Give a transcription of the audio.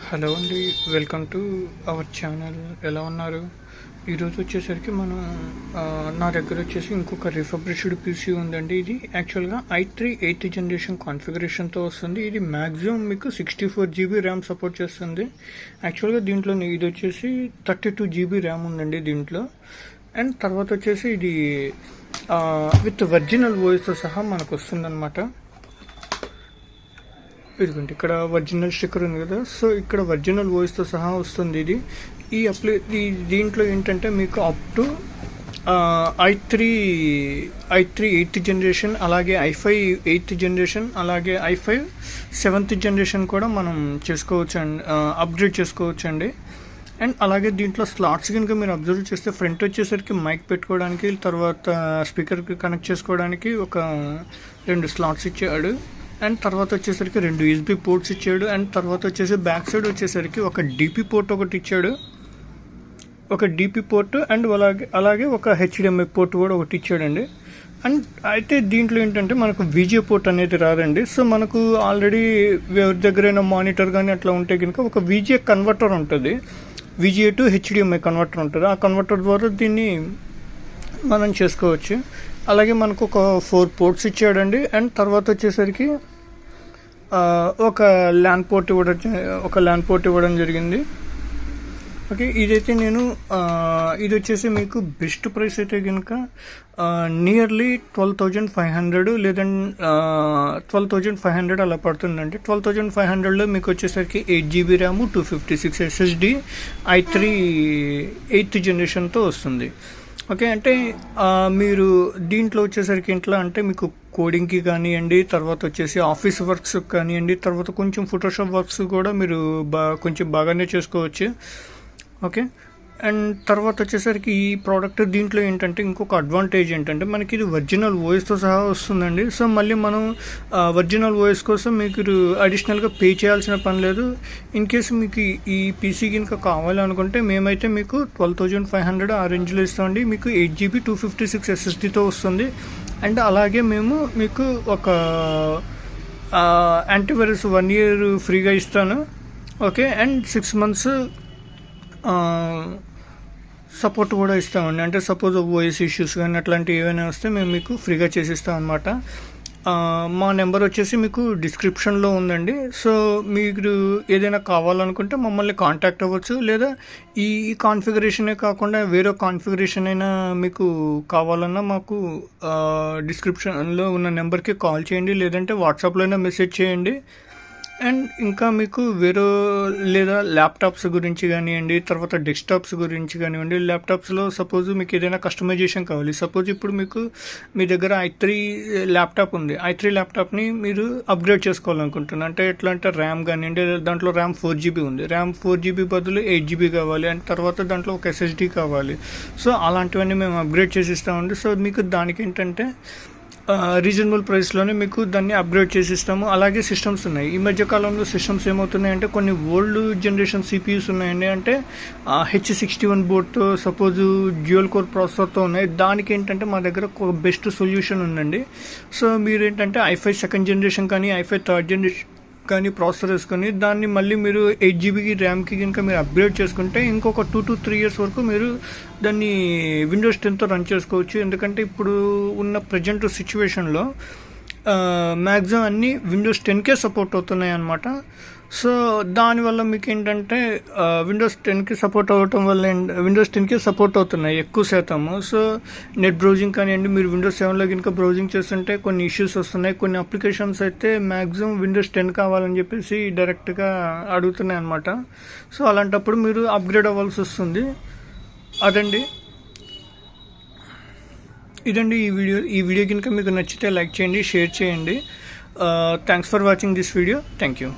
Hello అండి, welcome to our channel. ఎలా ఉన్నారు? ఈరోజు వచ్చేసరికి మనం నా దగ్గర వచ్చేసి ఇంకొక రిఫర్బిష్డ్ పీసీ ఉందండి. ఇది యాక్చువల్గా i3 8th జనరేషన్ కాన్ఫిగరేషన్తో వస్తుంది. ఇది మ్యాక్సిమం మీకు 64 GB ర్యామ్ సపోర్ట్ చేస్తుంది. యాక్చువల్గా దీంట్లో ఇది వచ్చేసి 32 GB ర్యామ్ ఉందండి దీంట్లో. అండ్ తర్వాత వచ్చేసి ఇది విత్ ఒరిజినల్ వాయిస్తో సహా మనకు వస్తుందన్నమాట. ఇదిగోండి, ఇక్కడ ఒరిజినల్ స్టిక్కర్ ఉంది కదా, సో ఇక్కడ ఒరిజినల్ వాయిస్తో సహా వస్తుంది. ఇది దీంట్లో ఏంటంటే మీకు up to i3 8th generation, అలాగే i5 8th జనరేషన్, అలాగే i5 7th జనరేషన్ కూడా మనం చేసుకోవచ్చు అండి, అప్గ్రేడ్ చేసుకోవచ్చు అండి. అండ్ అలాగే దీంట్లో స్లాట్స్ కనుక మీరు అబ్జర్వ్ చేస్తే ఫ్రంట్ వచ్చేసరికి మైక్ పెట్టుకోవడానికి, తర్వాత స్పీకర్కి కనెక్ట్ చేసుకోవడానికి ఒక 2 స్లాట్స్ ఇచ్చాడు. అండ్ తర్వాత వచ్చేసరికి 2 USB పోర్ట్స్ ఇచ్చాడు. అండ్ తర్వాత వచ్చేసి బ్యాక్ సైడ్ వచ్చేసరికి ఒక DP పోర్ట్ ఒకటి ఇచ్చాడు, ఒక DP పోర్ట్. అండ్ అలాగే ఒక HDMI పోర్ట్ కూడా ఒకటి ఇచ్చాడండి. అండ్ అయితే దీంట్లో ఏంటంటే మనకు VGA పోర్ట్ అనేది రాదండి. సో మనకు ఆల్రెడీ ఎవరి దగ్గరైనా మానిటర్ కానీ అట్లా ఉంటే కనుక ఒక VGA కన్వర్టర్ ఉంటుంది, VGA టు HDMI కన్వర్టర్ ఉంటుంది. ఆ కన్వర్టర్ ద్వారా దీన్ని మనం చేసుకోవచ్చు. అలాగే మనకు ఒక 4 పోర్ట్స్ ఇచ్చాడండి. అండ్ తర్వాత వచ్చేసరికి ఒక ల్యాన్ పోర్ట్ ఇవ్వడం జరిగింది. ఓకే, ఇదైతే ఇది వచ్చేసి మీకు బెస్ట్ ప్రైస్ అయితే కనుక నియర్లీ 12,500 లేదంటే 12,500 అలా పడుతుందండి. 12,500లో మీకు వచ్చేసరికి 8 GB RAM, 256 SSD, i3 8th జనరేషన్తో వస్తుంది. ఓకే, అంటే మీరు దీంట్లో వచ్చేసరికి ఎట్లా అంటే మీకు కోడింగ్కి కానివ్వండి, తర్వాత వచ్చేసి ఆఫీస్ వర్క్స్ కానివ్వండి, తర్వాత కొంచెం ఫోటోషాప్ వర్క్స్ కూడా మీరు కొంచెం బాగానే చేసుకోవచ్చు. ఓకే, అండ్ తర్వాత వచ్చేసరికి ఈ ప్రోడక్ట్ దీంట్లో ఏంటంటే ఇంకొక అడ్వాంటేజ్ ఏంటంటే మనకి ఇది ఒరిజినల్ వాయిస్తో సహా వస్తుందండి. సో మళ్ళీ మనం ఒరిజినల్ వాయిస్ కోసం మీకు అడిషనల్గా పే చేయాల్సిన పని లేదు. ఇన్ కేసు మీకు ఈ పీసీ కనుక కావాలనుకుంటే మేమైతే మీకు 12,500 ఆ రేంజ్లో ఇస్తామండి. మీకు 8 GB 256 SSDతో వస్తుంది. అండ్ అలాగే మేము మీకు ఒక యాంటీవైరస్ 1 year ఫ్రీగా ఇస్తాను. ఓకే, అండ్ 6 months సపోర్ట్ కూడా ఇస్తామండి. అంటే సపోజ్ వాయిస్ ఇష్యూస్ కానీ అట్లాంటివి ఏమైనా వస్తే మేము మీకు ఫ్రీగా చేసిస్తాం అనమాట. మా నెంబర్ వచ్చేసి మీకు డిస్క్రిప్షన్లో ఉందండి. సో మీరు ఏదైనా కావాలనుకుంటే మమ్మల్ని కాంటాక్ట్ అవ్వచ్చు, లేదా ఈ కాన్ఫిగరేషనే కాకుండా వేరే కాన్ఫిగరేషన్ అయినా మీకు కావాలన్నా మాకు డిస్క్రిప్షన్లో ఉన్న నెంబర్కి కాల్ చేయండి, లేదంటే వాట్సాప్లో అయినా మెసేజ్ చేయండి. అండ్ ఇంకా మీకు లేదా ల్యాప్టాప్స్ గురించి కానివ్వండి, తర్వాత డెస్క్టాప్స్ గురించి కానివ్వండి. ల్యాప్టాప్స్లో సపోజ్ మీకు ఏదైనా కస్టమైజేషన్ కావాలి, సపోజ్ ఇప్పుడు మీకు మీ దగ్గర i3 ల్యాప్టాప్ ఉంది, i3 ల్యాప్టాప్ని మీరు అప్గ్రేడ్ చేసుకోవాలనుకుంటున్నారు. అంటే ఎట్లా అంటే ర్యామ్ కానివ్వండి, దాంట్లో ర్యామ్ 4 GB ఉంది, ర్యామ్ 4 GB బదులు 8 GB కావాలి, అండ్ తర్వాత దాంట్లో ఒక SSD కావాలి. సో అలాంటివన్నీ మేము అప్గ్రేడ్ చేసి ఇస్తామండి. సో మీకు దానికి ఏంటంటే రీజనబుల్ ప్రైస్లోనే మీకు దాన్ని అప్గ్రేడ్ చేసి ఇస్తాము. అలాగే సిస్టమ్స్ ఉన్నాయి. ఈ మధ్యకాలంలో సిస్టమ్స్ ఏమవుతున్నాయంటే కొన్ని ఓల్డ్ జనరేషన్ CPUs ఉన్నాయండి. అంటే H61 బోర్డ్తో సపోజ్ డ్యూయల్ కోర్ ప్రాసెసర్తో ఉన్నాయి. దానికి ఏంటంటే మా దగ్గర ఒక బెస్ట్ సొల్యూషన్ ఉందండి. సో మీరు ఏంటంటే i5 2nd జనరేషన్ కానీ i5 3rd జనరేషన్ కానీ ప్రాసెసర్ వేసుకొని దాన్ని మళ్ళీ మీరు 8 GB ర్యామ్కి కనుక మీరు అప్గ్రేడ్ చేసుకుంటే ఇంకొక 2 to 3 years వరకు మీరు దాన్ని విండోస్ 10తో రన్ చేసుకోవచ్చు. ఎందుకంటే ఇప్పుడు ఉన్న ప్రజెంట్ సిచ్యువేషన్లో మ్యాక్సిమం అన్నీ విండోస్ 10కే సపోర్ట్ అవుతున్నాయి అన్నమాట. సో దానివల్ల మీకు ఏంటంటే విండోస్ 10కి సపోర్ట్ అవ్వటం వల్ల విండోస్ 10కే సపోర్ట్ అవుతున్నాయి ఎక్కువ శాతము. సో నెట్ బ్రౌజింగ్ కానివ్వండి, మీరు విండోస్ 7లో కనుక బ్రౌజింగ్ చేస్తుంటే కొన్ని ఇష్యూస్ వస్తున్నాయి. కొన్ని అప్లికేషన్స్ అయితే మ్యాక్సిమం విండోస్ 10 కావాలని చెప్పేసి డైరెక్ట్గా అడుగుతున్నాయి అన్నమాట. సో అలాంటప్పుడు మీరు అప్గ్రేడ్ అవ్వాల్సి వస్తుంది. ఇదండి ఈ వీడియో కనుక మీకు నచ్చితే లైక్ చేయండి, షేర్ చేయండి. Thanks for watching this video. Thank you.